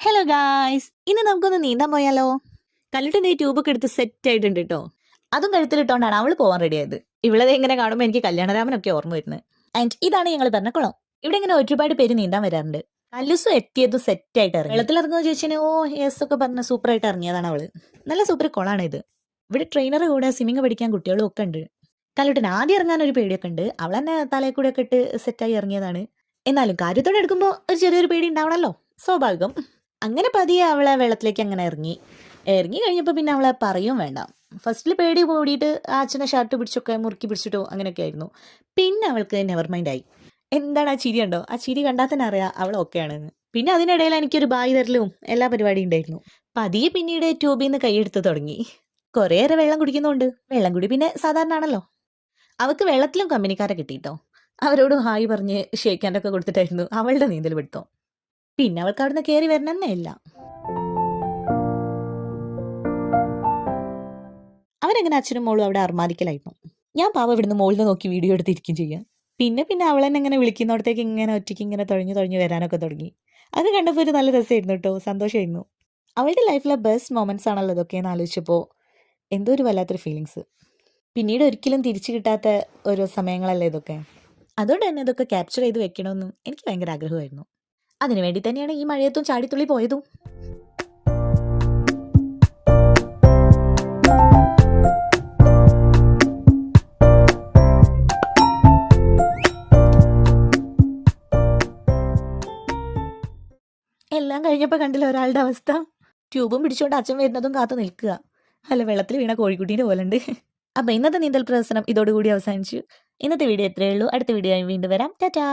Hello guys, ഇന്ന് നമുക്കൊന്ന് നീന്താൻ പോയാലോ? കല്ലിട്ടിന്റെ ഈ ട്യൂബൊക്കെ എടുത്ത് സെറ്റ് ആയിട്ടുണ്ട് കേട്ടോ. അതും കഴുത്തിലിട്ടോണ്ടാണ് അവള് പോകാൻ റെഡി ആയത്. ഇവളത് എങ്ങനെ കാണുമ്പോൾ എനിക്ക് കല്യാണരാമനൊക്കെ ഓർമ്മ വരുന്നത്. ആൻഡ് ഇതാണ് ഞങ്ങൾ പറഞ്ഞ കുളം. ഇവിടെ ഇങ്ങനെ ഒരുപാട് പേര് നീന്താൻ വരാറുണ്ട്. കല്ലുസും എത്തിയതും സെറ്റ് ആയിട്ട് ഇറങ്ങി. വെള്ളത്തിലിറങ്ങുന്ന ചോദിച്ചാൽ ഓ യെസ് ഒക്കെ പറഞ്ഞ സൂപ്പർ ആയിട്ട് ഇറങ്ങിയതാണ് അവള്. നല്ല സൂപ്പർ കുളമാണ് ഇത്. ഇവിടെ ട്രെയിനർ കൂടെ സ്വിമ്മിങ് പഠിക്കാൻ കുട്ടികളും ഒക്കെ ഉണ്ട്. കല്ലുട്ടിന് ആദ്യം ഇറങ്ങാൻ ഒരു പേടിയൊക്കെ ഉണ്ട്. അവൾ തന്നെ തലയിൽ കൂടെ ഒക്കെ ഇട്ട് സെറ്റായി ഇറങ്ങിയതാണ്. എന്നാലും കാര്യത്തോടെ എടുക്കുമ്പോൾ ഒരു ചെറിയൊരു പേടി ഉണ്ടാവണല്ലോ, സ്വാഭാവികം. അങ്ങനെ പതിയെ അവളെ വെള്ളത്തിലേക്ക് അങ്ങനെ ഇറങ്ങി കഴിഞ്ഞപ്പോൾ പിന്നെ അവളെ പറയും വേണ്ട. ഫസ്റ്റിൽ പേടി കൂടിയിട്ട് അച്ഛനെ ഷർട്ട് പിടിച്ചൊക്കെ മുറുക്കി പിടിച്ചിട്ടോ അങ്ങനെയൊക്കെ ആയിരുന്നു. പിന്നെ അവൾക്ക് നെവർ മൈൻഡ് ആയി. എന്താണ് ആ ചിരി ഉണ്ടോ? ആ ചിരി കണ്ടാൽ തന്നെ അറിയാം അവൾ ഓക്കെയാണെന്ന്. പിന്നെ അതിനിടയിൽ എനിക്കൊരു ബായി തരലും എല്ലാ പരിപാടിയും ഉണ്ടായിരുന്നു. പതിയെ പിന്നീട് ട്യൂബിൽ നിന്ന് കൈയെടുത്ത് തുടങ്ങി. കുറേയേറെ വെള്ളം കുടിക്കുന്നുണ്ട്. വെള്ളം കുടി പിന്നെ സാധാരണ ആണല്ലോ. അവൾക്ക് വെള്ളത്തിലും കമ്പനിക്കാരെ കിട്ടിയിട്ടോ. അവരോട് ഹായ് പറഞ്ഞ് ഷേക്കാൻ്റൊക്കെ കൊടുത്തിട്ടായിരുന്നു അവളുടെ നീന്തൽ പിടുത്തം. പിന്നെ അവൾക്ക് അവിടുന്ന് കയറി വരണമെന്നേ ഇല്ല. അവരെങ്ങനെ അച്ഛനും മോളും അവിടെ അർമാദിക്കലായിരുന്നു. ഞാൻ പാവ ഇവിടുന്ന് മോളിൽ നോക്കി വീഡിയോ എടുത്തിരിക്കും ചെയ്യാം. പിന്നെ അവൾ തന്നെ ഇങ്ങനെ വിളിക്കുന്നിടത്തേക്ക് ഇങ്ങനെ ഒറ്റയ്ക്ക് ഇങ്ങനെ തുഴഞ്ഞു വരാനൊക്കെ തുടങ്ങി. അത് കണ്ടപ്പോൾ ഒരു നല്ല രസമായിരുന്നു കേട്ടോ, സന്തോഷമായിരുന്നു. അവളുടെ ലൈഫിലെ ബെസ്റ്റ് മൊമെന്റ്സ് ആണല്ലോ ഇതൊക്കെയെന്ന് ആലോചിച്ചപ്പോൾ എന്തോ ഒരു വല്ലാത്തൊരു ഫീലിങ്സ്. പിന്നീട് ഒരിക്കലും തിരിച്ചു കിട്ടാത്ത ഓരോ സമയങ്ങളല്ലേ ഇതൊക്കെ. അതുകൊണ്ട് തന്നെ ഇതൊക്കെ ക്യാപ്ചർ ചെയ്ത് വെക്കണമെന്നും എനിക്ക് ഭയങ്കര ആഗ്രഹമായിരുന്നു. അതിനുവേണ്ടി തന്നെയാണ് ഈ മഴയത്തും ചാടിത്തുള്ളി പോയതും. എല്ലാം കഴിഞ്ഞപ്പോൾ കണ്ടില്ല ഒരാളുടെ അവസ്ഥ. ട്യൂബും പിടിച്ചുകൊണ്ട് അച്ഛൻ വരുന്നതും കാത്തു നിൽക്കുക. അല്ല, വെള്ളത്തിൽ വീണ കോഴിക്കുട്ടീൻ്റെ പോലെ ഉണ്ട്. അപ്പം ഇന്നത്തെ നീന്തൽ പ്രദർശനം ഇതോടുകൂടി അവസാനിച്ചു. ഇന്നത്തെ വീഡിയോ എത്രയേ ഉള്ളൂ. അടുത്ത വീഡിയോ വീണ്ടും വരാം. ടാറ്റാ.